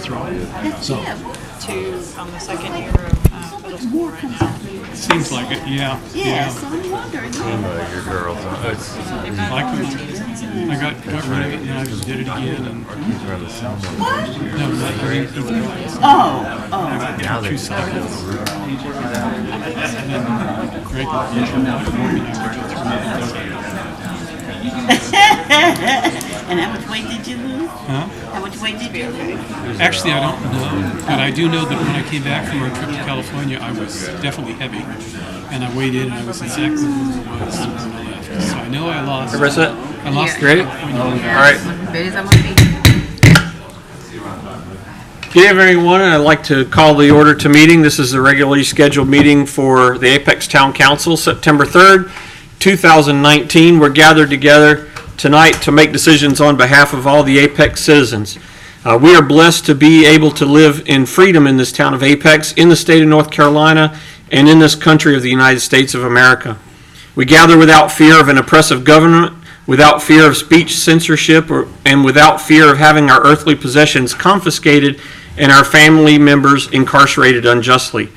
throw. So Two on the second year of middle school right now. seems like it. Yeah. Yes, I'm wondering. Your girls. I got rid of it and I did it again. And no, not Oh, two cycles. And then Greg and how much weight did you lose? Huh? How much weight did you lose? Actually, I don't know, but I do know that when I came back from our trip to California, I was definitely heavy, and I weighed in, and I was exactly where I was when I left. So I know I lost. Everybody set? I lost. Ready? All right. Good evening, everyone, and I'd like to call the order to meeting. This is the regularly scheduled meeting for the Apex Town Council, September 3rd, 2019. We're gathered together tonight to make decisions on behalf of all the Apex citizens. We are blessed to be able to live in freedom in this town of Apex, in the state of North Carolina, and in this country of the United States of America. We gather without fear of an oppressive government, without fear of speech censorship, and without fear of having our earthly possessions confiscated and our family members incarcerated unjustly.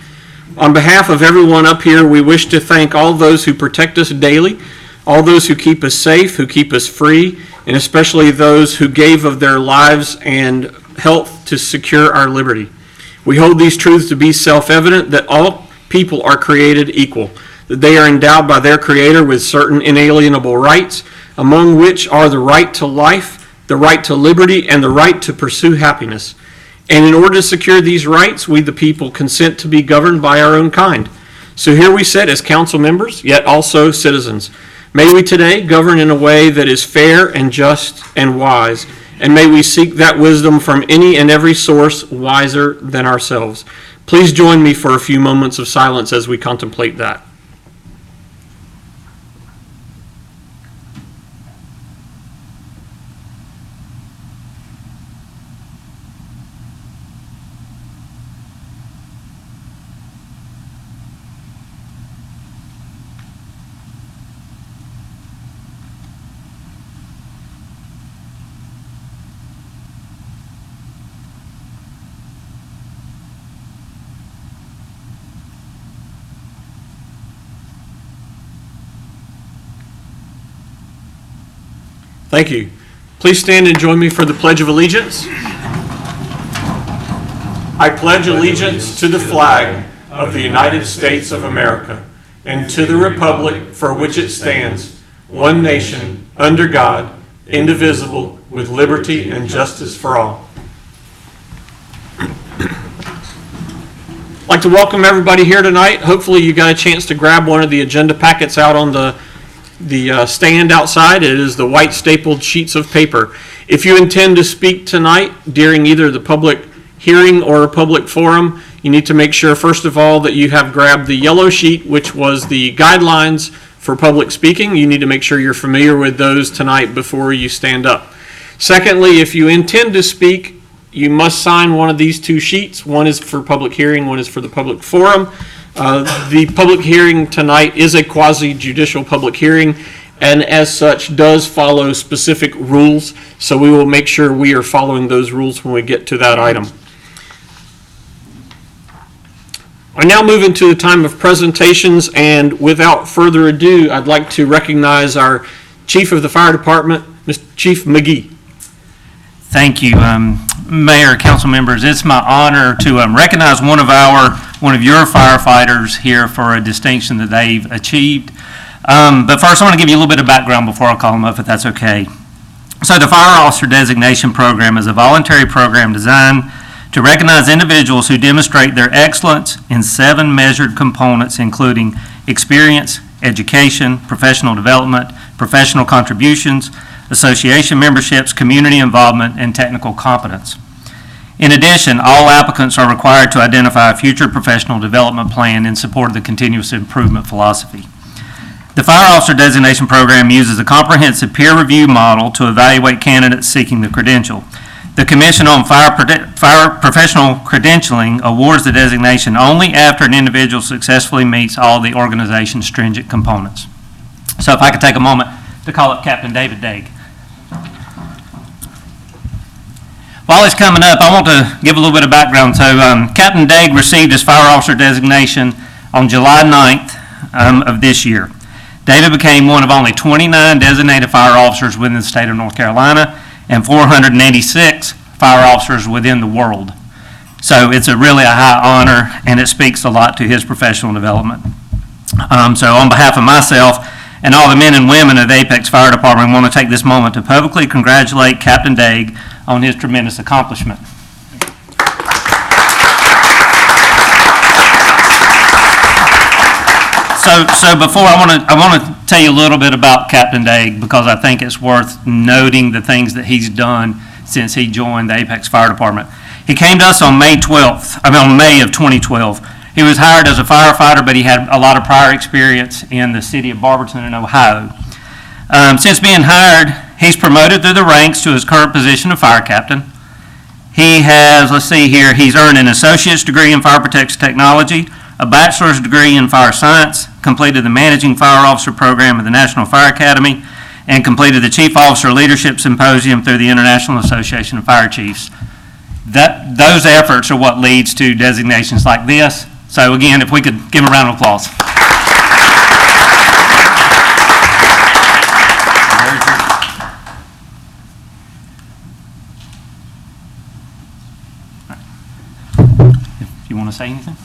On behalf of everyone up here, we wish to thank all those who protect us daily, all those who keep us safe, who keep us free, and especially those who gave of their lives and health to secure our liberty. We hold these truths to be self-evident, that all people are created equal, that they are endowed by their Creator with certain inalienable rights, among which are the right to life, the right to liberty, and the right to pursue happiness. And in order to secure these rights, we the people consent to be governed by our own kind. So here we sit as council members, yet also citizens. May we today govern in a way that is fair and just and wise, and may we seek that wisdom from any and every source wiser than ourselves. Please join me for a few moments of silence as we contemplate that. Thank you. Please stand and join me for the Pledge of Allegiance. I pledge allegiance to the flag of the United States of America and to the republic for which it stands, one nation, under God, indivisible, with liberty and justice for all. I'd like to welcome everybody here tonight. Hopefully you got a chance to grab one of the agenda packets out on the stand outside. It is the white stapled sheets of paper. If you intend to speak tonight during either the public hearing or a public forum, you need to make sure, first of all, that you have grabbed the yellow sheet, which was the guidelines for public speaking. You need to make sure you're familiar with those tonight before you stand up. Secondly, if you intend to speak, you must sign one of these two sheets. One is for public hearing, one is for the public forum. The public hearing tonight is a quasi-judicial public hearing, and as such does follow specific rules, so we will make sure we are following those rules when we get to that item. I now move into the time of presentations, and without further ado, I'd like to recognize our Chief of the Fire Department, Mr. Chief McGee. Thank you, Mayor, council members. It's my honor to recognize one of your firefighters here for a distinction that they've achieved. But first, I want to give you a little bit of background before I call them up, if that's okay. So the Fire Officer Designation Program is a voluntary program designed to recognize individuals who demonstrate their excellence in 7 measured components, including experience, education, professional development, professional contributions, association memberships, community involvement, and technical competence. In addition, all applicants are required to identify a future professional development plan in support of the continuous improvement philosophy. The Fire Officer Designation Program uses a comprehensive peer review model to evaluate candidates seeking the credential. The Commission on Fire Professional Credentialing awards the designation only after an individual successfully meets all the organization's stringent components. So if I could take a moment to call up Captain David Daig. While it's coming up, I want to give a little bit of background. So Captain Daigle received his fire officer designation on July 9th of this year. David became one of only 29 designated fire officers within the state of North Carolina and 486 fire officers within the world. So it's really a high honor, and it speaks a lot to his professional development. So on behalf of myself and all the men and women of the Apex Fire Department, I want to take this moment to publicly congratulate Captain Daigle on his tremendous accomplishment. So before I want to tell you a little bit about Captain Daigle, because I think it's worth noting the things that he's done since he joined the Apex Fire Department. He came to us on May of 2012. He was hired as a firefighter, but he had a lot of prior experience in the city of Barberton in Ohio. Since being hired, he's promoted through the ranks to his current position of fire captain. He has, he's earned an associate's degree in fire protection technology, a bachelor's degree in fire science, completed the managing fire officer program at the National Fire Academy, and completed the Chief Officer Leadership Symposium through the International Association of Fire Chiefs. Those efforts are what leads to designations like this. So again, if we could give him a round of applause. If you want to say anything?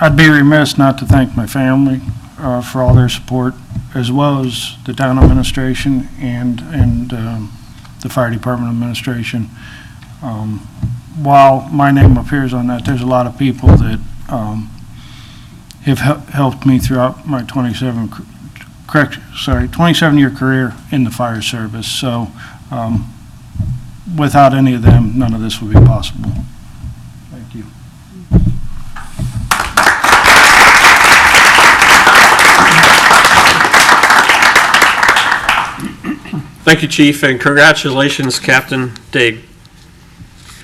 I'd be remiss not to thank my family for all their support, as well as the town administration and the fire department administration. While my name appears on that, there's a lot of people that have helped me throughout my 27-year career in the fire service. So without any of them, none of this would be possible. Thank you. Thank you, Chief, and congratulations, Captain Daigle.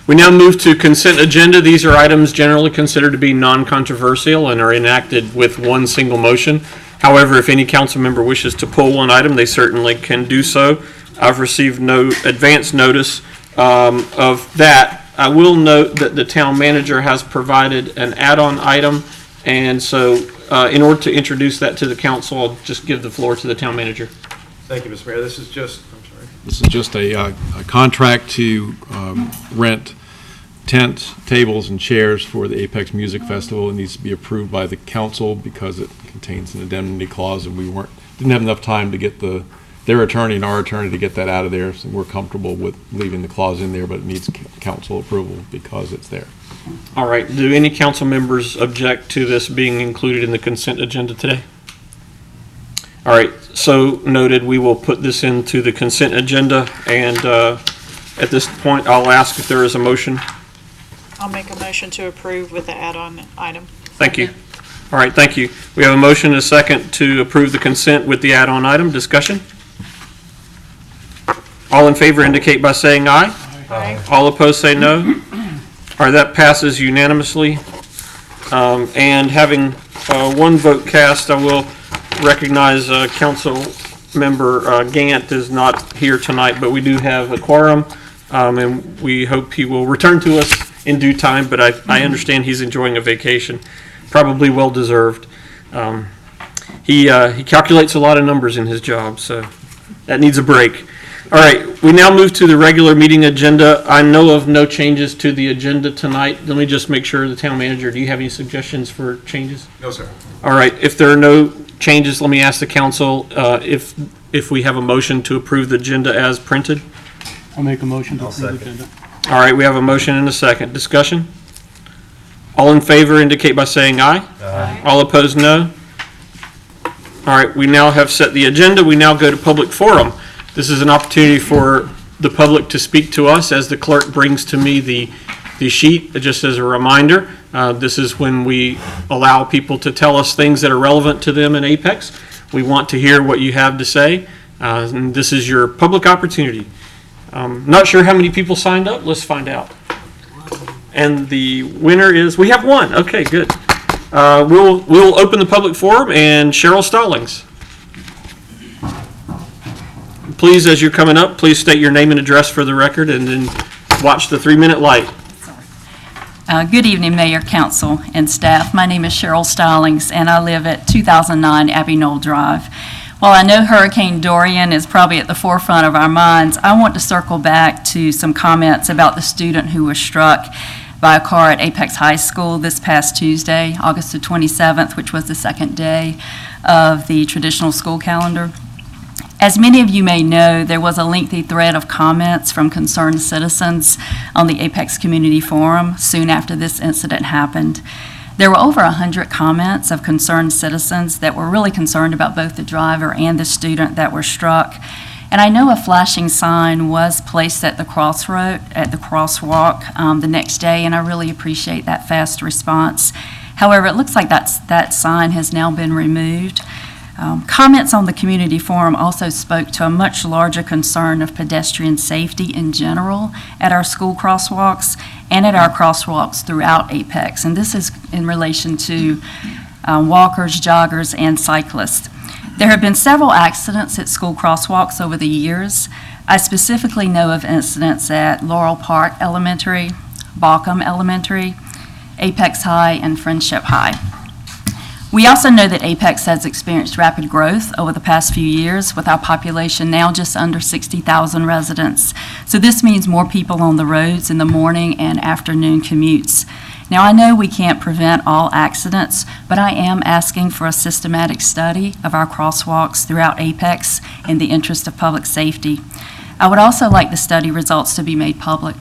We now move to consent agenda. These are items generally considered to be non-controversial and are enacted with one single motion. However, if any council member wishes to pull one item, they certainly can do so. I've received no advance notice of that. I will note that the town manager has provided an add-on item, and so in order to introduce that to the council, I'll just give the floor to the town manager. Thank you, Mr. Mayor. This is just a contract to rent tents, tables, and chairs for the Apex Music Festival. It needs to be approved by the council because it contains an indemnity clause, and we didn't have enough time to get their attorney and our attorney to get that out of there. So we're comfortable with leaving the clause in there, but it needs council approval because it's there. All right. Do any council members object to this being included in the consent agenda today? All right, so noted. We will put this into the consent agenda, and at this point, I'll ask if there is a motion. I'll make a motion to approve with the add-on item. Thank you. All right, thank you. We have a motion and a second to approve the consent with the add-on item. Discussion? All in favor indicate by saying aye. Aye. All opposed say no. All right, that passes unanimously. And having one vote cast, I will recognize Council Member Gant is not here tonight, but we do have a quorum, and we hope he will return to us in due time, but I understand he's enjoying a vacation, probably well-deserved. He calculates a lot of numbers in his job, so that needs a break. All right, we now move to the regular meeting agenda. I know of no changes to the agenda tonight. Let me just make sure, the town manager, do you have any suggestions for changes? No, sir. All right, if there are no changes, let me ask the council if we have a motion to approve the agenda as printed. I'll make a motion to approve the agenda. All right, we have a motion and a second. Discussion? All in favor indicate by saying aye. Aye. All opposed, no. All right, we now have set the agenda. We now go to public forum. This is an opportunity for the public to speak to us as the clerk brings to me the sheet. Just as a reminder, this is when we allow people to tell us things that are relevant to them in Apex. We want to hear what you have to say, and this is your public opportunity. Not sure how many people signed up. Let's find out. And the winner is, we have one. Okay, good. We'll open the public forum, and Cheryl Stallings. please, as you're coming up, please state your name and address for the record, and then watch the 3-minute light. Good evening, Mayor, Council, and staff. My name is Cheryl Stallings, and I live at 2009 Abbey Knoll Drive. While I know Hurricane Dorian is probably at the forefront of our minds, I want to circle back to some comments about the student who was struck by a car at Apex High School this past Tuesday, August the 27th, which was the second day of the traditional school calendar. As many of you may know, there was a lengthy thread of comments from concerned citizens on the Apex Community Forum soon after this incident happened. There were over 100 comments of concerned citizens that were really concerned about both the driver and the student that were struck. And I know a flashing sign was placed at the crosswalk the next day, and I really appreciate that fast response. However, it looks like that sign has now been removed. Comments on the community forum also spoke to a much larger concern of pedestrian safety in general at our school crosswalks and at our crosswalks throughout Apex. And this is in relation to walkers, joggers, and cyclists. There have been several accidents at school crosswalks over the years. I specifically know of incidents at Laurel Park Elementary, Baucom Elementary, Apex High, and Friendship High. We also know that Apex has experienced rapid growth over the past few years, with our population now just under 60,000 residents. So this means more people on the roads in the morning and afternoon commutes. Now, I know we can't prevent all accidents, but I am asking for a systematic study of our crosswalks throughout Apex in the interest of public safety. I would also like the study results to be made public.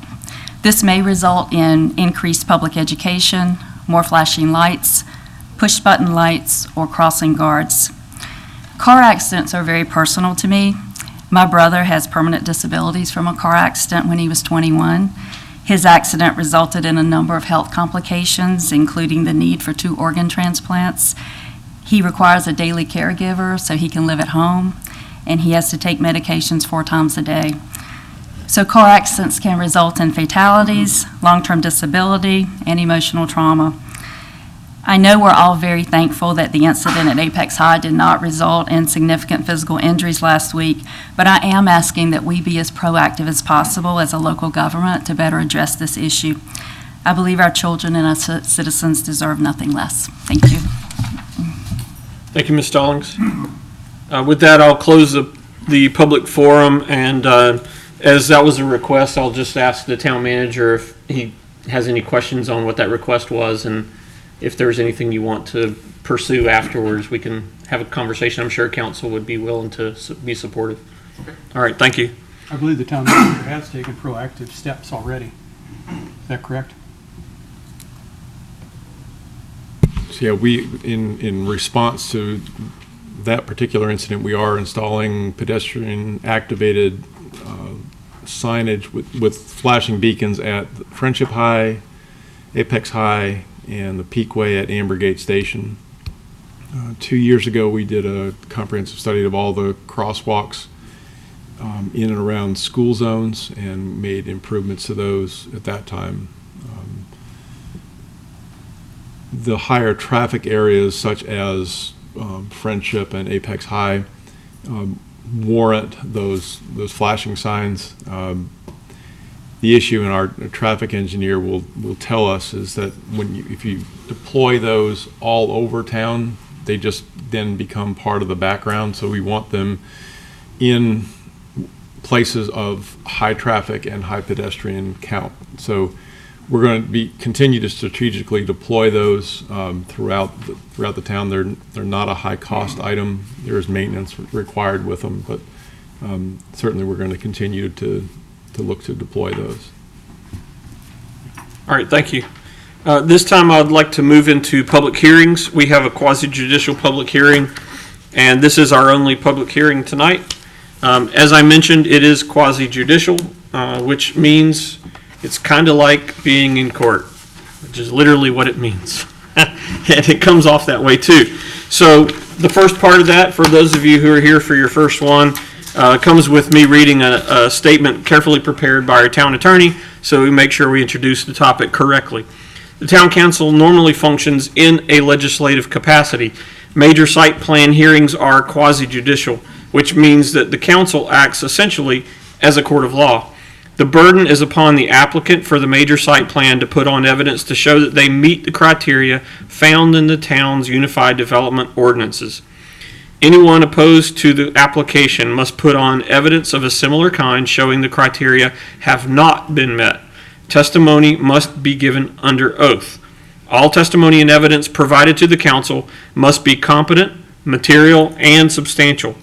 This may result in increased public education, more flashing lights, push-button lights, or crossing guards. Car accidents are very personal to me. My brother has permanent disabilities from a car accident when he was 21. His accident resulted in a number of health complications, including the need for 2 organ transplants. He requires a daily caregiver so he can live at home, and he has to take medications 4 times a day. So car accidents can result in fatalities, long-term disability, and emotional trauma. I know we're all very thankful that the incident at Apex High did not result in significant physical injuries last week, but I am asking that we be as proactive as possible as a local government to better address this issue. I believe our children and our citizens deserve nothing less. Thank you. Thank you, Ms. Stallings. With that, I'll close the public forum, and as that was a request, I'll just ask the town manager if he has any questions on what that request was, and if there's anything you want to pursue afterwards, we can have a conversation. I'm sure council would be willing to be supportive. Okay. All right, thank you. I believe the town manager has taken proactive steps already. Is that correct? So yeah, we, in response to that particular incident, we are installing pedestrian-activated signage with flashing beacons at Friendship High, Apex High, and the Peakway at Ambergate Station. 2 years ago, we did a comprehensive study of all the crosswalks in and around school zones and made improvements to those at that time. The higher traffic areas, such as Friendship and Apex High, warrant those flashing signs. The issue, and our traffic engineer will tell us, is that if you deploy those all over town, they just then become part of the background. So we want them in places of high traffic and high pedestrian count. So we're going to continue to strategically deploy those throughout the town. They're not a high cost item. There is maintenance required with them, but certainly we're going to continue to look to deploy those. All right, thank you. This time I'd like to move into public hearings. We have a quasi-judicial public hearing, and this is our only public hearing tonight. As I mentioned, it is quasi-judicial, which means it's kind of like being in court, which is literally what it means. And it comes off that way too. So the first part of that, for those of you who are here for your first one, comes with me reading a statement carefully prepared by our town attorney, so we make sure we introduce the topic correctly. The town council normally functions in a legislative capacity. Major site plan hearings are quasi-judicial. which means that the council acts essentially as a court of law. The burden is upon the applicant for the major site plan to put on evidence to show that they meet the criteria found in the town's Unified Development Ordinances. Anyone opposed to the application must put on evidence of a similar kind showing the criteria have not been met. Testimony must be given under oath. All testimony and evidence provided to the council must be competent, material, and substantial.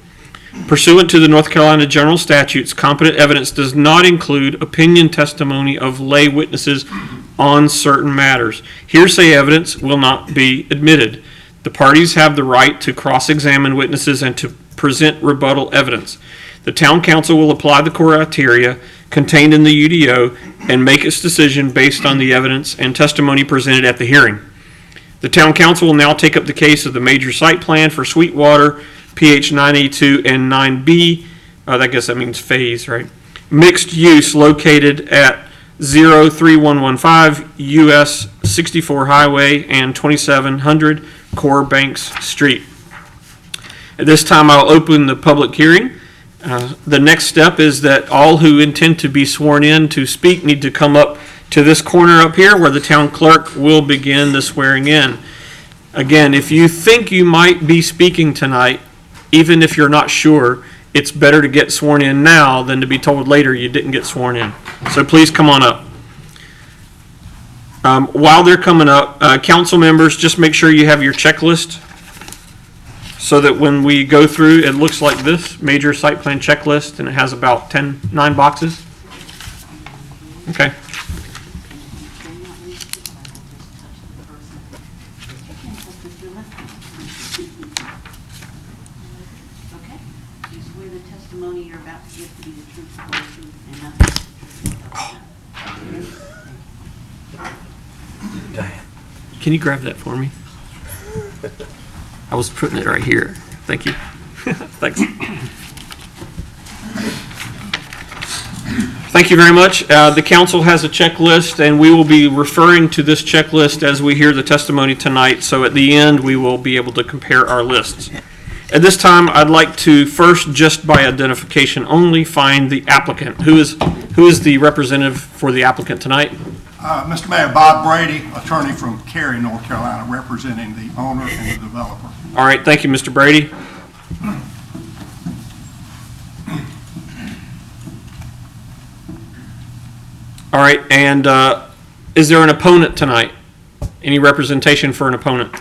Pursuant to the North Carolina General Statutes, competent evidence does not include opinion testimony of lay witnesses on certain matters. Hearsay evidence will not be admitted. The parties have the right to cross-examine witnesses and to present rebuttal evidence. The town council will apply the criteria contained in the UDO and make its decision based on the evidence and testimony presented at the hearing. The town council will now take up the case of the major site plan for Sweetwater, PH 9A2 and 9B, I guess that means phase, right? Mixed use located at 03115 US 64 Highway and 2700 Core Banks Street. At this time, I'll open the public hearing. The next step is that all who intend to be sworn in to speak need to come up to this corner up here where the town clerk will begin the swearing in. Again, if you think you might be speaking tonight, even if you're not sure, it's better to get sworn in now than to be told later you didn't get sworn in. So please come on up. While they're coming up, council members, just make sure you have your checklist so that when we go through, it looks like this, major site plan checklist, and it has about 9 boxes. Okay. Okay? You swear the testimony you're about to give to be the truth, the whole truth, and nothing but the truth. Can you grab that for me? I was putting it right here. Thank you. Thanks. Thank you very much. The council has a checklist, and we will be referring to this checklist as we hear the testimony tonight. So at the end, we will be able to compare our lists. At this time, I'd like to first, just by identification only, find the applicant. Who is the representative for the applicant tonight? Mr. Mayor, Bob Brady, attorney from Cary, North Carolina, representing the owner and the developer. All right, thank you, Mr. Brady. All right, and is there an opponent tonight? Any representation for an opponent?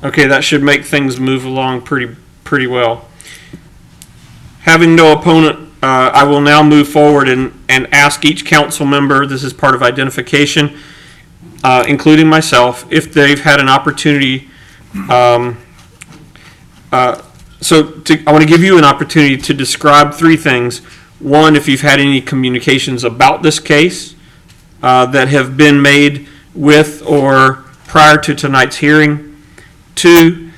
Okay, that should make things move along pretty well. Having no opponent, I will now move forward and ask each council member, this is part of identification, including myself, if they've had an opportunity. I want to give you an opportunity to describe 3 things. One, if you've had any communications about this case that have been made with or prior to tonight's hearing. 2,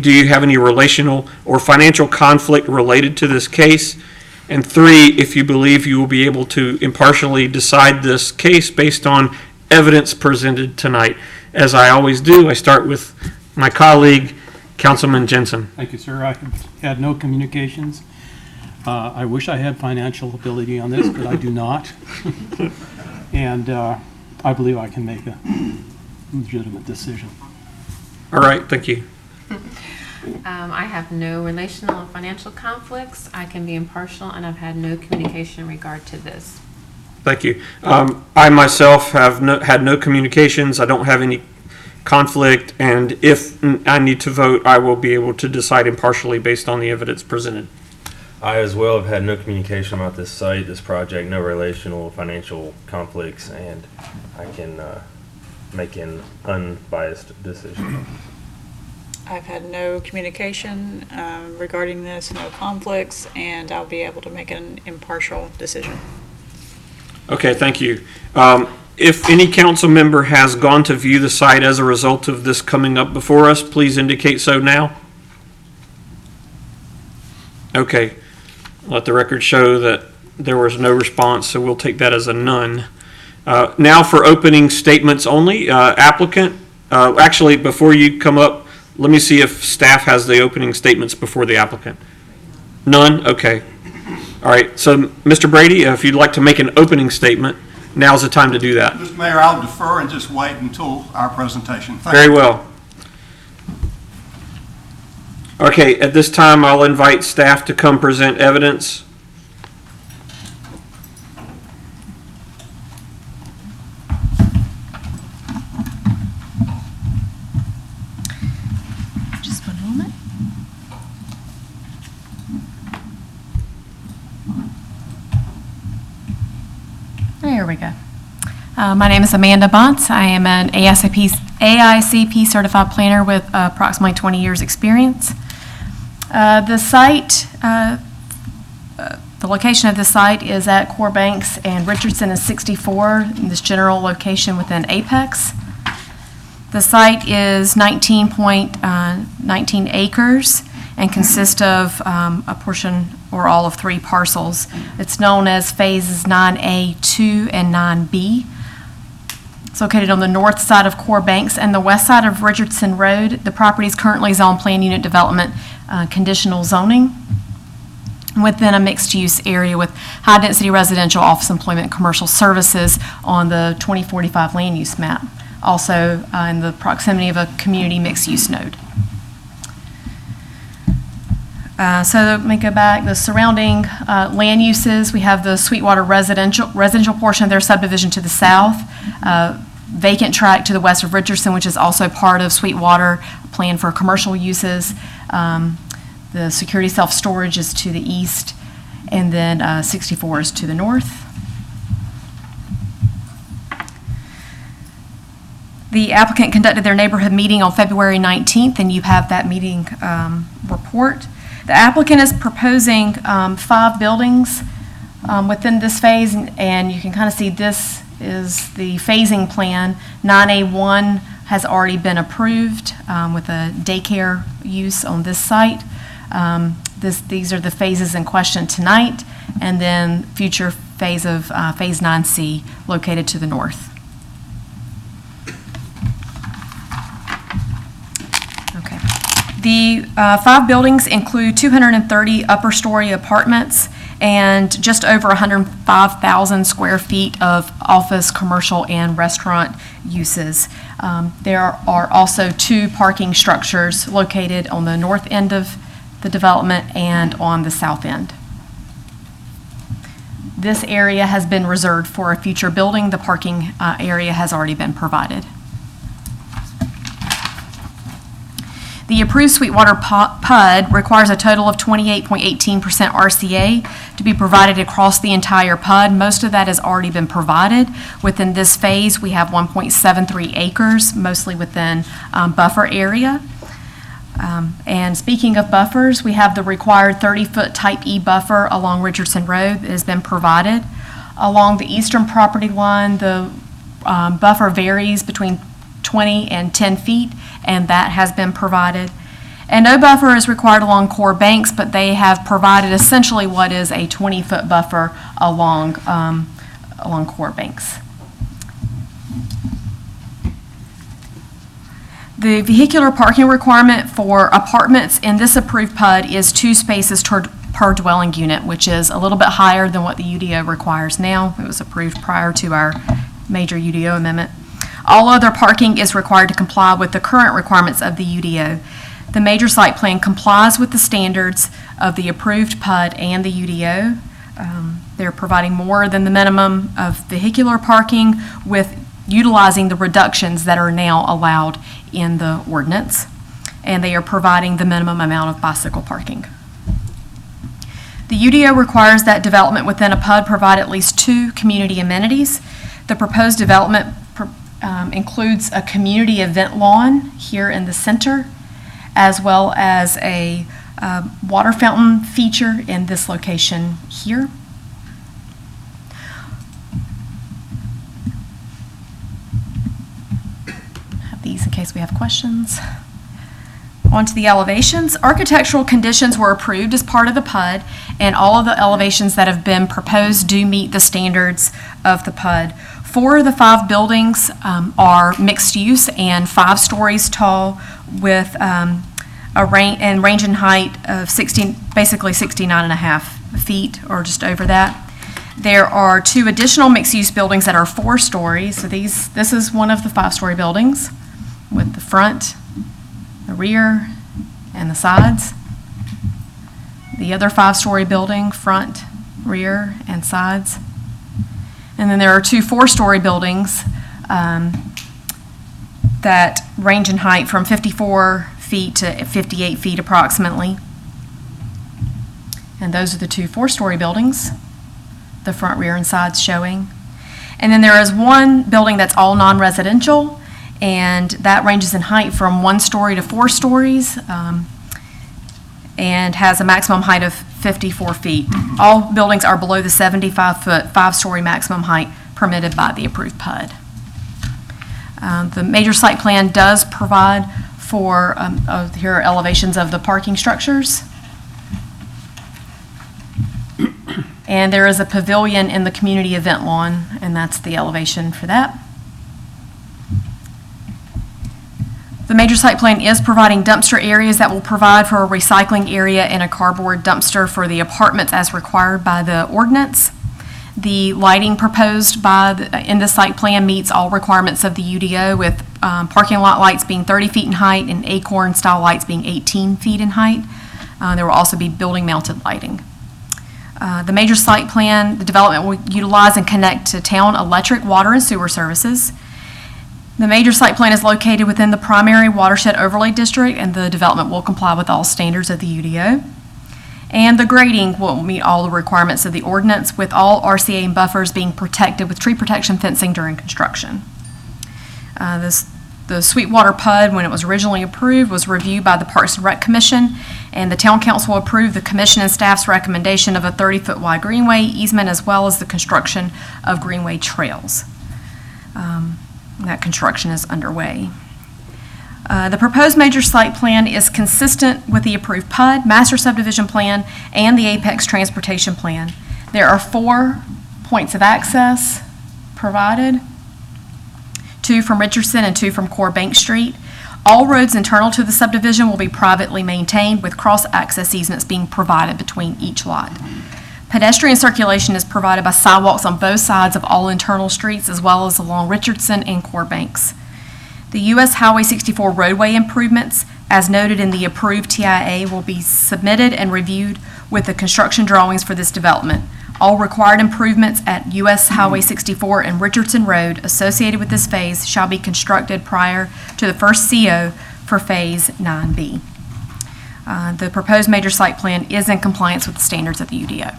do you have any relational or financial conflict related to this case? And 3, if you believe you will be able to impartially decide this case based on evidence presented tonight. As I always do, I start with my colleague, Councilman Jensen. Thank you, sir. I have had no communications. I wish I had financial ability on this, but I do not. And I believe I can make a legitimate decision. All right, thank you. I have no relational or financial conflicts. I can be impartial, and I've had no communication in regard to this. Thank you. I myself have had no communications. I don't have any conflict, and if I need to vote, I will be able to decide impartially based on the evidence presented. I as well have had no communication about this site, this project, no relational or financial conflicts, and I can make an unbiased decision. I've had no communication regarding this, no conflicts, and I'll be able to make an impartial decision. Okay, thank you. If any council member has gone to view the site as a result of this coming up before us, please indicate so now. Okay, let the record show that there was no response, so we'll take that as a none. Now for opening statements only. Applicant, actually, before you come up, Let me see if staff has the opening statements before the applicant. None? Okay. All right, so Mr. Brady, if you'd like to make an opening statement, now's the time to do that. Mr. Mayor, I'll defer and just wait until our presentation. Thank Very you. well. Okay, at this time, I'll invite staff to come present evidence. Just one moment. There we go. My name is Amanda Bontz. I am an AICP certified planner with approximately 20 years experience. The site, the location of the site is at Core Banks and Richardson is 64 in this general location within Apex. The site is 19.19 acres and consists of a portion or all of 3 parcels. It's known as phases 9A, 2, and 9B. It's located on the north side of Core Banks and the west side of Richardson Road. The property is currently zoned plan unit development conditional zoning within a mixed-use area with high-density residential, office employment, commercial services on the 2045 land use map, also in the proximity of a community mixed-use node. So let me go back. The surrounding land uses, we have the Sweetwater residential portion of their subdivision to the south, vacant tract to the west of Richardson, which is also part of Sweetwater, planned for commercial uses. The security self-storage is to the east, and then 64 is to the north. The applicant conducted their neighborhood meeting on February 19th, and you have that meeting report. The applicant is proposing 5 buildings within this phase, and you can kind of see this is the phasing plan. 9A1 has already been approved with a daycare use on this site. These are the phases in question tonight, and then future phase of phase 9C located to the north. Okay. The 5 buildings include 230 upper-story apartments and just over 105,000 square feet of office, commercial, and restaurant uses. There are also 2 parking structures located on the north end of the development and on the south end. This area has been reserved for a future building. The parking area has already been provided. The approved Sweetwater PUD requires a total of 28.18% RCA to be provided across the entire PUD. Most of that has already been provided. Within this phase, we have 1.73 acres, mostly within buffer area. And speaking of buffers, we have the required 30-foot type E buffer along Richardson Road that has been provided. Along the eastern property line, the buffer varies between 20 and 10 feet, and that has been provided. And no buffer is required along Core Banks, but they have provided essentially what is a 20-foot buffer along Core Banks. The vehicular parking requirement for apartments in this approved PUD is 2 spaces per dwelling unit, which is a little bit higher than what the UDO requires now. It was approved prior to our major UDO amendment. All other parking is required to comply with the current requirements of the UDO. The major site plan complies with the standards of the approved PUD and the UDO. They're providing more than the minimum of vehicular parking with utilizing the reductions that are now allowed in the ordinance, and they are providing the minimum amount of bicycle parking. The UDO requires that development within a PUD provide at least 2 community amenities. The proposed development includes a community event lawn here in the center, as well as a water fountain feature in this location here. Have these in case we have questions. On to the elevations. Architectural conditions were approved as part of the PUD, and all of the elevations that have been proposed do meet the standards of the PUD. 4 of the 5 buildings are mixed use and 5 stories tall with range in height of basically 69.5 feet or just over that. There are 2 additional mixed-use buildings that are 4 stories. So this is one of the 5-story buildings with the front, the rear, and the sides. The other 5-story building, front, rear, and sides. And then there are 2 4-story buildings that range in height from 54 feet to 58 feet approximately. And those are the 2 4-story buildings, the front, rear, and sides showing. And then there is one building that's all non-residential, and that ranges in height from 1 story to 4 stories, and has a maximum height of 54 feet. All buildings are below the 75-foot, 5-story maximum height permitted by the approved PUD. The major site plan does provide for, here are elevations of the parking structures. And there is a pavilion in the community event lawn, and that's the elevation for that. The major site plan is providing dumpster areas that will provide for a recycling area and a cardboard dumpster for the apartments as required by the ordinance. The lighting proposed in the site plan meets all requirements of the UDO, with parking lot lights being 30 feet in height and acorn-style lights being 18 feet in height. There will also be building-mounted lighting. The major site plan, the development will utilize and connect to town electric, water, and sewer services. The major site plan is located within the primary watershed overlay district, and the development will comply with all standards of the UDO. And the grading will meet all the requirements of the ordinance, with all RCA and buffers being protected with tree protection fencing during construction. The Sweetwater PUD, when it was originally approved, was reviewed by the Parks and Rec Commission, and the Town Council approved the Commission and staff's recommendation of a 30-foot wide greenway easement, as well as the construction of greenway trails. That construction is underway. The proposed major site plan is consistent with the approved PUD, Master Subdivision Plan, and the Apex Transportation Plan. There are 4 points of access provided, 2 from Richardson and 2 from Core Bank Street. All roads internal to the subdivision will be privately maintained, with cross-access easements being provided between each lot. Pedestrian circulation is provided by sidewalks on both sides of all internal streets, as well as along Richardson and Core Banks. The U.S. Highway 64 roadway improvements, as noted in the approved TIA, will be submitted and reviewed with the construction drawings for this development. All required improvements at U.S. Highway 64 and Richardson Road associated with this phase shall be constructed prior to the first CO for Phase 9B. The proposed major site plan is in compliance with the standards of the UDO.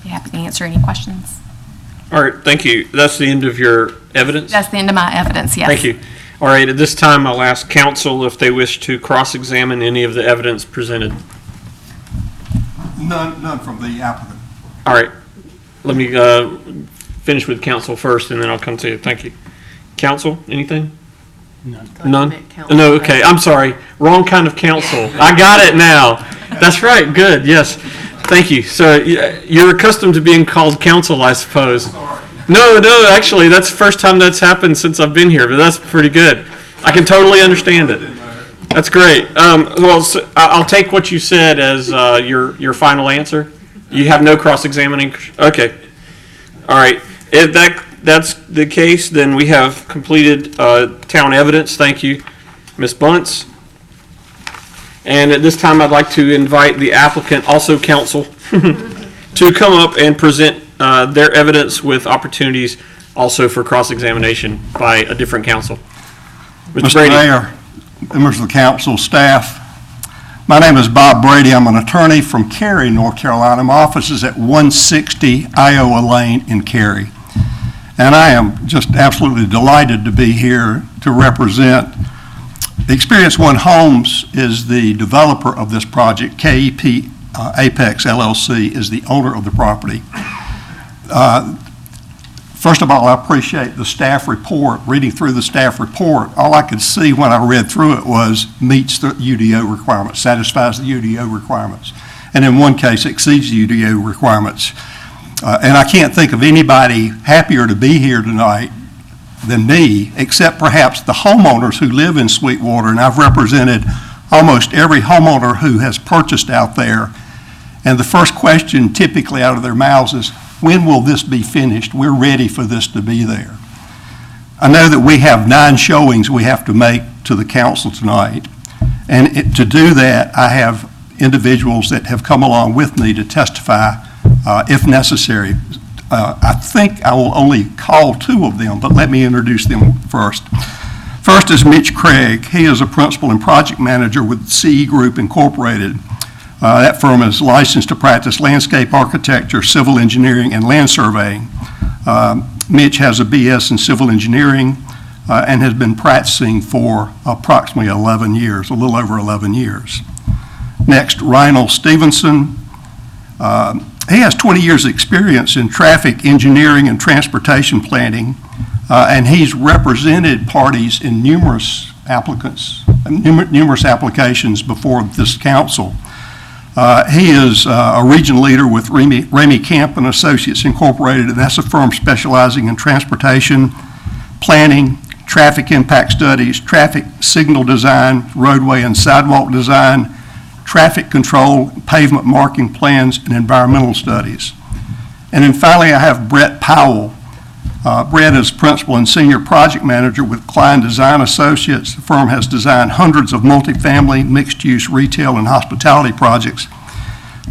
Be happy to answer any questions. All right, thank you. That's the end of your evidence? That's the end of my evidence, yes. Thank you. All right, at this time, I'll ask counsel if they wish to cross-examine any of the evidence presented. None from the applicant. All right, let me finish with counsel first, and then I'll come to you. Thank you. Counsel, anything? None. None? No, okay, I'm sorry. Wrong kind of counsel. I got it now. That's right, good, yes. Thank you. So you're accustomed to being called counsel, I suppose. No, actually, that's the first time that's happened since I've been here, but that's pretty good. I can totally understand it. That's great. Well, so I'll take what you said as your final answer. You have no cross-examining? Okay. All right. If that's the case, then we have completed town evidence. Thank you, Ms. Bunce. And at this time, I'd like to invite the applicant, also counsel, to come up and present their evidence with opportunities also for cross-examination by a different counsel. Mr. Mayor, members of the council, staff, my name is Bob Brady. I'm an attorney from Cary, North Carolina. My office is at 160 Iowa Lane in Cary. And I am just absolutely delighted to be here to represent Experience One Homes is the developer of this project. KEP Apex LLC is the owner of the property. First of all, I appreciate the staff report. Reading through the staff report, all I could see when I read through it was meets the UDO requirements, satisfies the UDO requirements, and in one case exceeds the UDO requirements. And I can't think of anybody happier to be here tonight than me, except perhaps the homeowners who live in Sweetwater, and I've represented almost every homeowner who has purchased out there. And the first question typically out of their mouths is, when will this be finished? We're ready for this to be there. I know that we have 9 showings we have to make to the council tonight. And to do that, I have individuals that have come along with me to testify if necessary. I think I will only call 2 of them, but let me introduce them first. First is Mitch Craig. He is a principal and project manager with CE Group Incorporated. That firm is licensed to practice landscape architecture, civil engineering, and land surveying. Mitch has a BS in civil engineering and has been practicing for approximately 11 years, a little over 11 years. Next, Reinald Stevenson. He has 20 years' experience in traffic engineering and transportation planning, and he's represented parties in numerous applications before this council. He is a region leader with Ramey Camp and Associates Incorporated, and that's a firm specializing in transportation, planning, traffic impact studies, traffic signal design, roadway and sidewalk design, traffic control, pavement marking plans, and environmental studies. And then finally, I have Brett Powell. Brett is principal and senior project manager with Klein Design Associates. The firm has designed hundreds of multifamily, mixed-use, retail, and hospitality projects.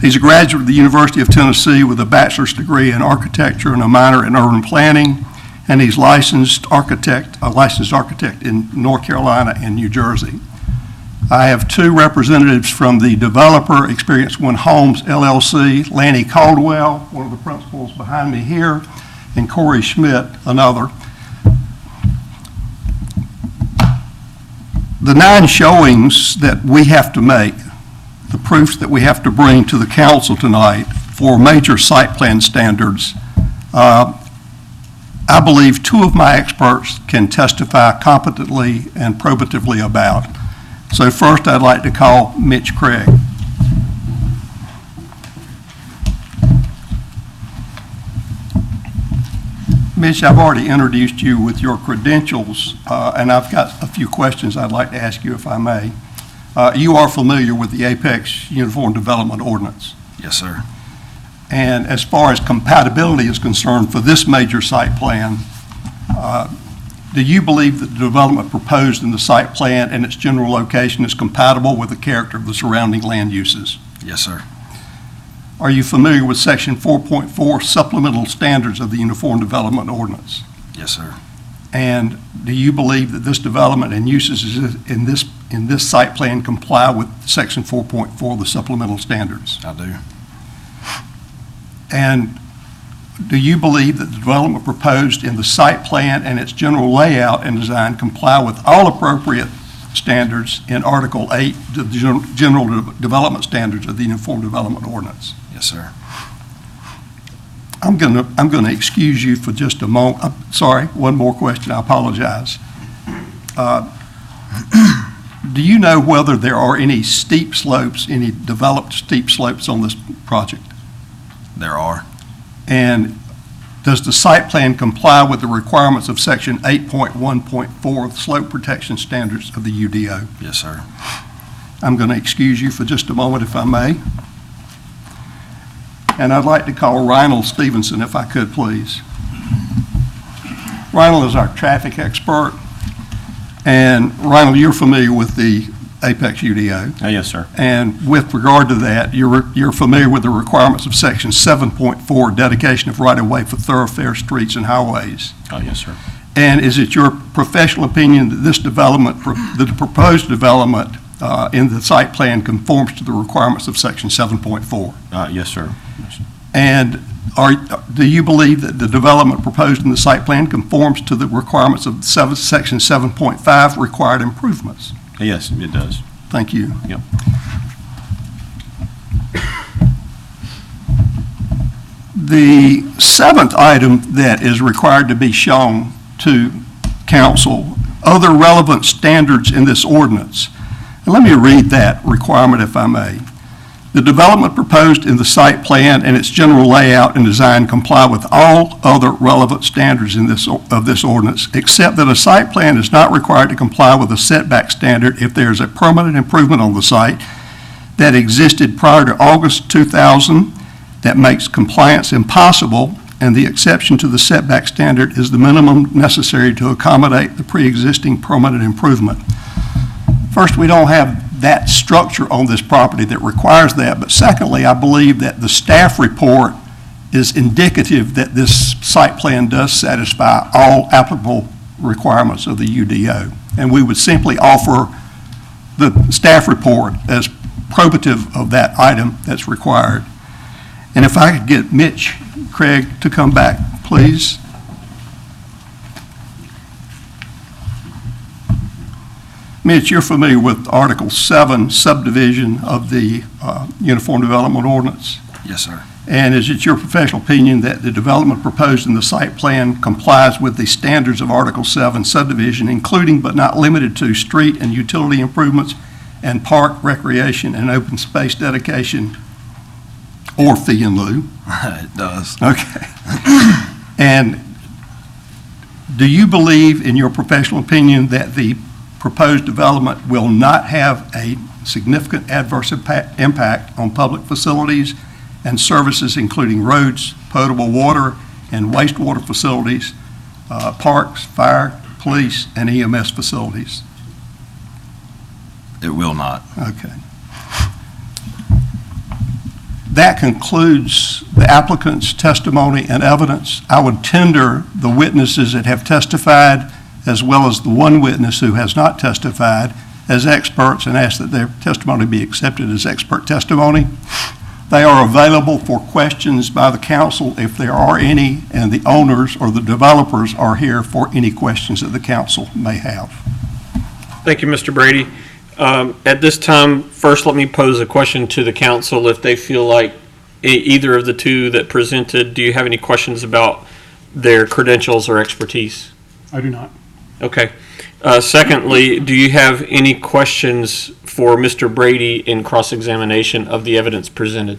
He's a graduate of the University of Tennessee with a bachelor's degree in architecture and a minor in urban planning, and he's a licensed architect in North Carolina and New Jersey. I have 2 representatives from the developer, Experience One Homes LLC, Lanny Caldwell, one of the principals behind me here, and Corey Schmidt, another. The 9 showings that we have to make, the proofs that we have to bring to the council tonight for major site plan standards, I believe 2 of my experts can testify competently and probatively about. So first, I'd like to call Mitch Craig. Mitch, I've already introduced you with your credentials, and I've got a few questions I'd like to ask you, if I may. You are familiar with the Apex Uniform Development Ordinance. Yes, sir. And as far as compatibility is concerned for this major site plan, do you believe that the development proposed in the site plan and its general location is compatible with the character of the surrounding land uses? Yes, sir. Are you familiar with Section 4.4 supplemental standards of the Uniform Development Ordinance? Yes, sir. And do you believe that this development and uses in this site plan comply with Section 4.4 of the supplemental standards? I do. And do you believe that the development proposed in the site plan and its general layout and design comply with all appropriate standards in Article 8, the General Development Standards of the Uniform Development Ordinance? Yes, sir. I'm going to excuse you for just a moment. Sorry, one more question. I apologize. Do you know whether there are any steep slopes, any developed steep slopes on this project? There are. And does the site plan comply with the requirements of Section 8.1.4 of the Slope Protection Standards of the UDO? Yes, sir. I'm going to excuse you for just a moment, if I may. And I'd like to call Reinald Stevenson, if I could, please. Reinald is our traffic expert. And Reinald, you're familiar with the Apex UDO. Yes, sir. And with regard to that, you're familiar with the requirements of Section 7.4, dedication of right-of-way for thoroughfare streets and highways. Oh, yes, sir. And is it your professional opinion that this development, that the proposed development in the site plan conforms to the requirements of Section 7.4? Yes, sir. Yes, sir. And do you believe that the development proposed in the site plan conforms to the requirements of Section 7.5 required improvements? Yes, it does. Thank you. Yep. The 7th item that is required to be shown to council, other relevant standards in this ordinance. And let me read that requirement, if I may. The development proposed in the site plan and its general layout and design comply with all other relevant standards of this ordinance, except that a site plan is not required to comply with a setback standard if there is a permanent improvement on the site that existed prior to August 2000 that makes compliance impossible, and the exception to the setback standard is the minimum necessary to accommodate the pre-existing permanent improvement. First, we don't have that structure on this property that requires that, but secondly, I believe that the staff report is indicative that this site plan does satisfy all applicable requirements of the UDO, and we would simply offer the staff report as probative of that item that's required. And if I could get Mitch Craig to come back, please. Mitch, you're familiar with Article 7 subdivision of the Uniform Development Ordinance? Yes, sir. And is it your professional opinion that the development proposed in the site plan complies with the standards of Article 7 subdivision, including but not limited to street and utility improvements and park, recreation, and open space dedication, or fee in lieu? It does. Okay. And do you believe, in your professional opinion, that the proposed development will not have a significant adverse impact on public facilities and services, including roads, potable water, and wastewater facilities, parks, fire, police, and EMS facilities? It will not. Okay. That concludes the applicant's testimony and evidence. I would tender the witnesses that have testified, as well as the one witness who has not testified, as experts, and ask that their testimony be accepted as expert testimony. They are available for questions by the council if there are any, and the owners or the developers are here for any questions that the council may have. Thank you, Mr. Brady. At this time, first, let me pose a question to the council. If they feel like either of the two that presented, do you have any questions about their credentials or expertise? I do not. Okay. Secondly, do you have any questions for Mr. Brady in cross-examination of the evidence presented?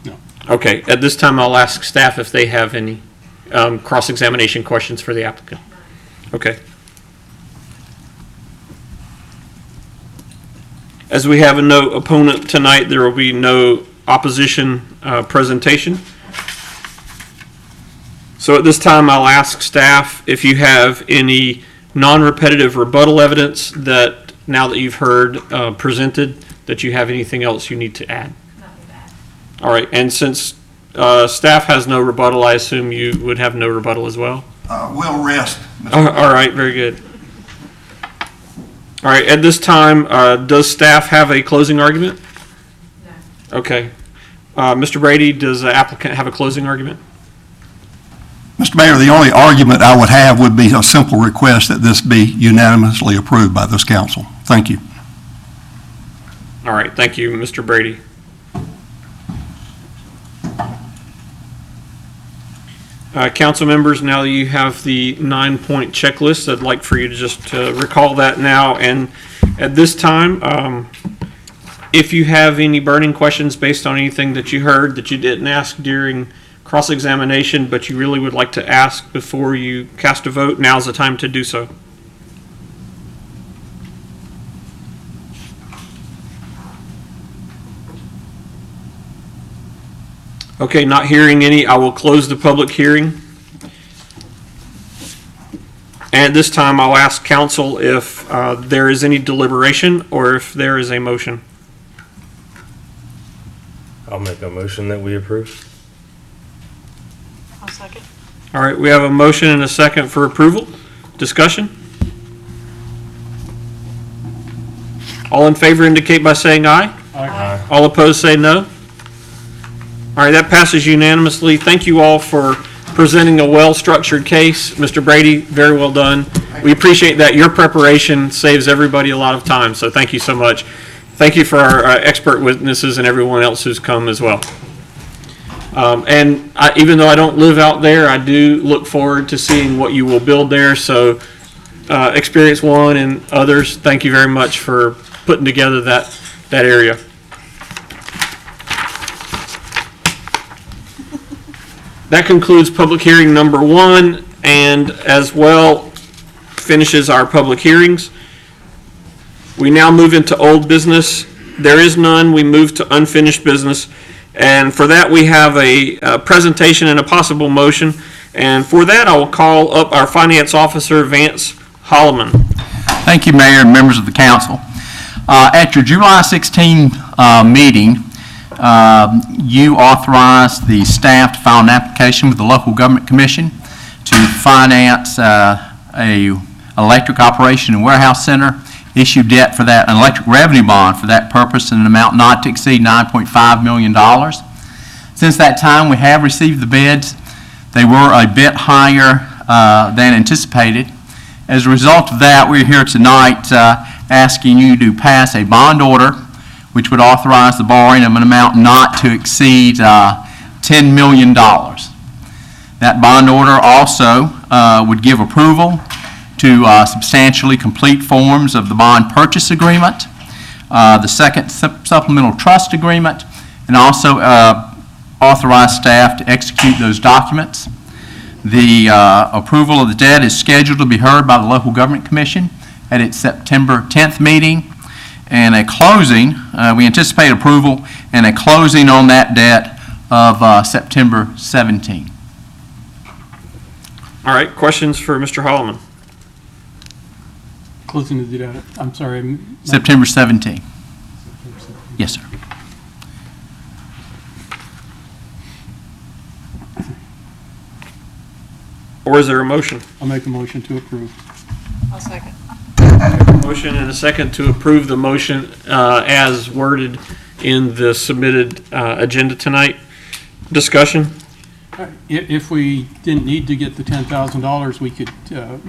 No. Okay. At this time, I'll ask staff if they have any cross-examination questions for the applicant. Okay. As we have no opponent tonight, there will be no opposition presentation. So at this time, I'll ask staff if you have any non-repetitive rebuttal evidence that, now that you've heard presented, that you have anything else you need to add. All right, and since staff has no rebuttal, I assume you would have no rebuttal as well? We'll rest. All right, very good. All right, at this time, does staff have a closing argument? No. Okay. Mr. Brady, does the applicant have a closing argument? Mr. Mayor, the only argument I would have would be a simple request that this be unanimously approved by this council. Thank you. All right, thank you, Mr. Brady. Council members, now that you have the 9-point checklist, I'd like for you to just recall that now. And at this time, if you have any burning questions based on anything that you heard that you didn't ask during cross-examination, but you really would like to ask before you cast a vote, now's the time to do so. Okay, not hearing any, I will close the public hearing. And at this time, I'll ask council if there is any deliberation or if there is a motion. I'll make a motion that we approve. I'll second. All right, we have a motion and a second for approval. Discussion? All in favor indicate by saying aye. Aye. All opposed say no. All right, that passes unanimously. Thank you all for presenting a well-structured case. Mr. Brady, very well done. We appreciate that. Your preparation saves everybody a lot of time, so thank you so much. Thank you for our expert witnesses and everyone else who's come as well. Even though I don't live out there, I do look forward to seeing what you will build there. So Experience One and others, thank you very much for putting together that that area. That concludes public hearing number 1, and as well finishes our public hearings. We now move into old business. There is none. We move to unfinished business. And for that, we have a presentation and a possible motion. And for that, I will call up our finance officer, Vance Holloman. Thank you, Mayor and members of the council. At your July 16 meeting, you authorized the staff to file an application with the Local Government Commission to finance a electric operation and warehouse center, issue debt for that, an electric revenue bond for that purpose in an amount not to exceed $9.5 million. Since that time, we have received the bids. They were a bit higher than anticipated. As a result of that, we're here tonight asking you to pass a bond order which would authorize the borrowing of an amount not to exceed $10 million. That bond order also would give approval to substantially complete forms of the bond purchase agreement, the second supplemental trust agreement, and also authorize staff to execute those documents. The approval of the debt is scheduled to be heard by the Local Government Commission at its September 10th meeting, and a closing, we anticipate approval and a closing on that debt of September 17. All right, questions for Mr. Holloman? Closing the debt, I'm sorry. September 17. Yes, sir. Or is there a motion? I'll make a motion to approve. I'll second. Motion and a second to approve the motion as worded in the submitted agenda tonight. Discussion? If we didn't need to get the $10,000, we could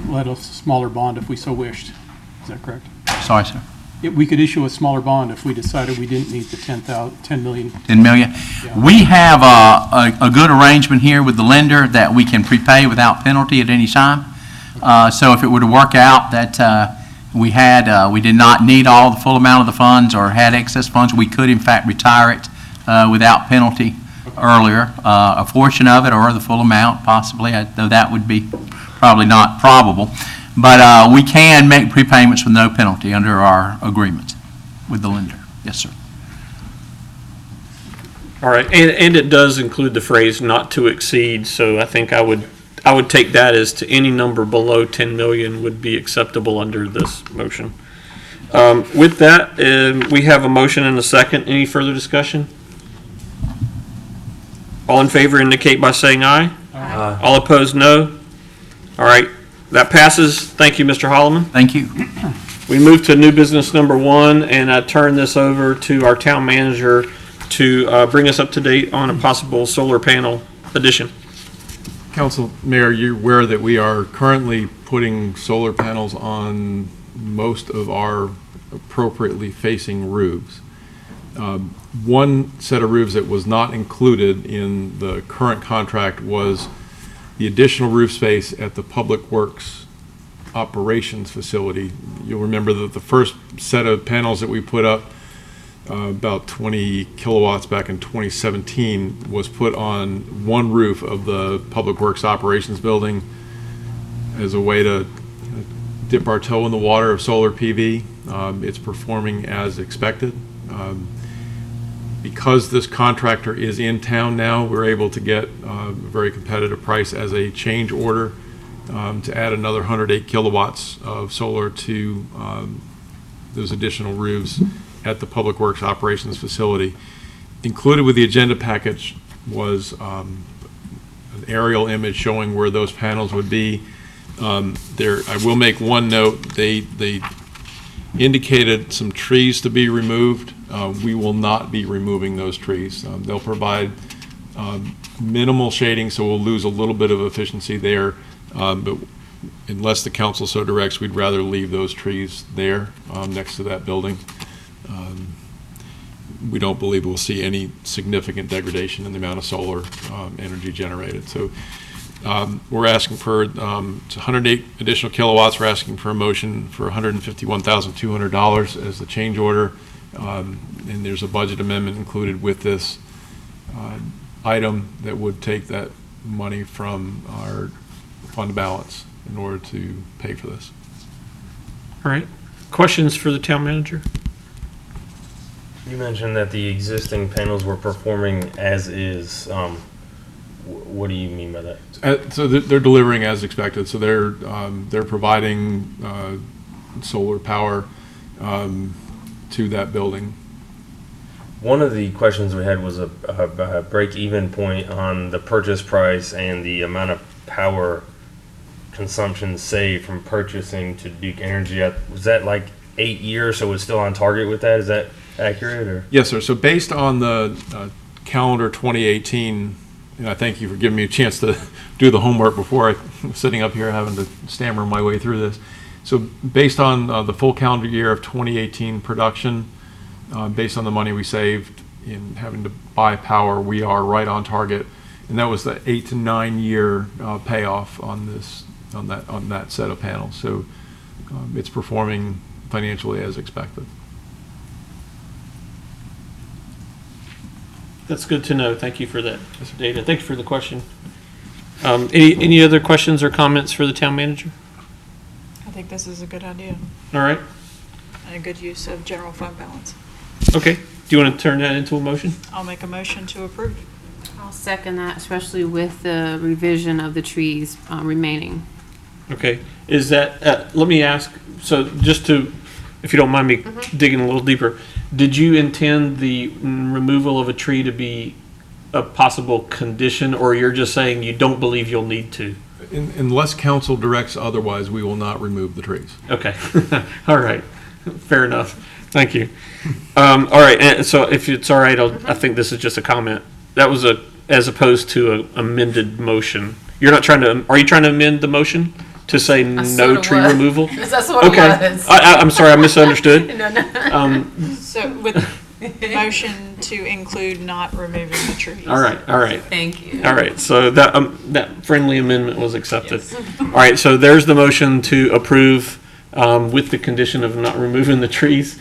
let a smaller bond if we so wished. Is that correct? Sorry, sir. We could issue a smaller bond if we decided we didn't need the $10 million. 10 million. Yeah. We have a good arrangement here with the lender that we can prepay without penalty at any time. So if it were to work out that we did not need all the full amount of the funds or had excess funds, we could in fact retire it without penalty earlier, a portion of it or the full amount possibly, though that would be probably not probable. But we can make prepayments with no penalty under our agreement with the lender. Yes, sir. All right, and it does include the phrase "not to exceed," so I think I would take that as to any number below 10 million would be acceptable under this motion. With that, we have a motion and a second. Any further discussion? All in favor indicate by saying aye. Aye. All opposed, no. All right, that passes. Thank you, Mr. Holloman. Thank you. We move to new business number 1, and I turn this over to our town manager to bring us up to date on a possible solar panel addition. Council, Mayor, you're aware that we are currently putting solar panels on most of our appropriately facing roofs. One set of roofs that was not included in the current contract was the additional roof space at the Public Works operations facility. You'll remember that the first set of panels that we put up, about 20 kilowatts back in 2017, was put on one roof of the Public Works operations building as a way to dip our toe in the water of solar PV. It's performing as expected. Because this contractor is in town now, we're able to get a very competitive price as a change order to add another 108 kilowatts of solar to those additional roofs at the Public Works operations facility. Included with the agenda package was an aerial image showing where those panels would be. I will make one note. They indicated some trees to be removed. We will not be removing those trees. They'll provide minimal shading, so we'll lose a little bit of efficiency there. But unless the council so directs, we'd rather leave those trees there next to that building. We don't believe we'll see any significant degradation in the amount of solar energy generated. So we're asking for it's 108 additional kilowatts. We're asking for a motion for $151,200 as the change order And there's a budget amendment included with this item that would take that money from our fund balance in order to pay for this. All right. Questions for the town manager? You mentioned that the existing panels were performing as is. What do you mean by that? So they're delivering as expected. So they're providing solar power to that building. One of the questions we had was a break-even point on the purchase price and the amount of power consumption saved from purchasing to Duke Energy. Was that like 8 years, so it's still on target with that? Is that accurate? Or? Yes, sir. So based on the calendar 2018, and I thank you for giving me a chance to do the homework before I was sitting up here having to stammer my way through this. So based on the full calendar year of 2018 production, based on the money we saved in having to buy power, we are right on target, and that was the 8 to 9 year payoff on that set of panels. So it's performing financially as expected. That's good to know. Thank you for that data. Thank you for the question. Any other questions or comments for the town manager? I think this is a good idea All right. and a good use of general fund balance. Okay. Do you want to turn that into a motion? I'll make a motion to approve. I'll second that, especially with the revision of the trees remaining. Okay. Is that, let me ask, so just to, if you don't mind me digging a little deeper, did you intend the removal of a tree to be a possible condition, or you're just saying you don't believe you'll need to? Unless council directs otherwise, we will not remove the trees. Okay. All right. Fair enough. Thank you. All right. And so if it's all right, I think this is just a comment. That was as opposed to an amended motion. You're not trying to, are you trying to amend the motion to say no tree removal? That's what Okay. it was. I'm sorry, I misunderstood. No. So with the motion to include not removing the trees. All right. Thank you. All right, so that friendly amendment was accepted. All right, so there's the motion to approve with the condition of not removing the trees.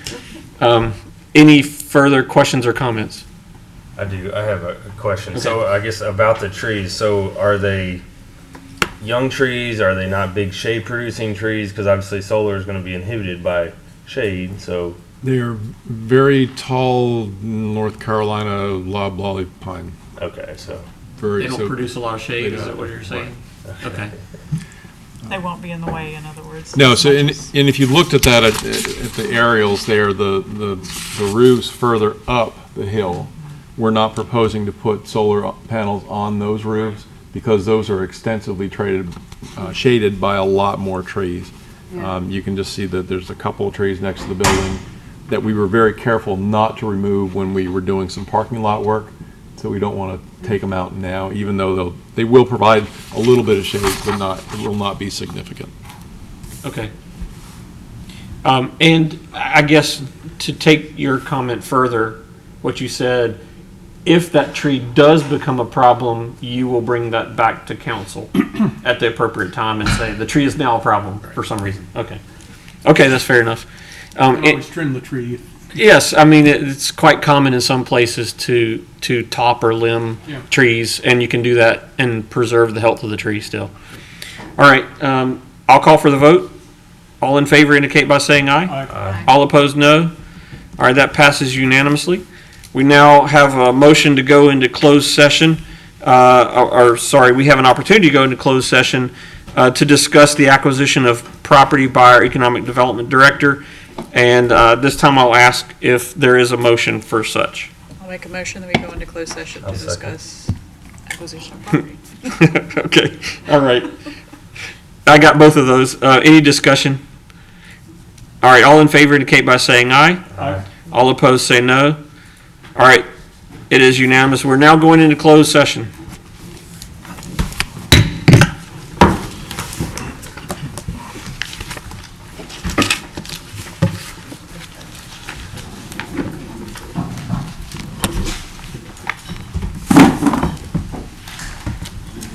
Any further questions or comments? I do. I have a question. Okay. So I guess about the trees. So are they young trees? Are they not big shade producing trees? Because obviously solar is going to be inhibited by shade. So they are very tall North Carolina loblolly pine. Okay, so they don't produce a lot of shade. Is that what you're saying? Right. Okay. They won't be in the way, in other words. No, so and if you looked at that at the aerials there, the roofs further up the hill, we're not proposing to put solar panels on those roofs because those are extensively shaded by a lot more trees. Yeah. You can just see that there's a couple of trees next to the building that we were very careful not to remove when we were doing some parking lot work. So we don't want to take them out now, even though they will provide a little bit of shade, but it will not be significant. Okay. And I guess to take your comment further, what you said, if that tree does become a problem, you will bring that back to council at the appropriate time and say the tree is now a problem for some reason. Okay. Okay, that's fair enough. Always trim the tree. Yes, I mean, it's quite common in some places to top or limb trees, and you can do that and preserve the health of the tree still. All right, I'll call for the vote. All in favor indicate by saying aye. Aye. All opposed, no. All right, that passes unanimously. We now have a motion to go into closed session, we have an opportunity to go into closed session to discuss the acquisition of property by our Economic Development Director. And this time I'll ask if there is a motion for such. I'll make a motion that we go into closed session to discuss acquisition of property. Okay, all right. I got both of those. Any discussion? All right, all in favor indicate by saying aye. Aye. All opposed say no. All right, it is unanimous. We're now going into closed session.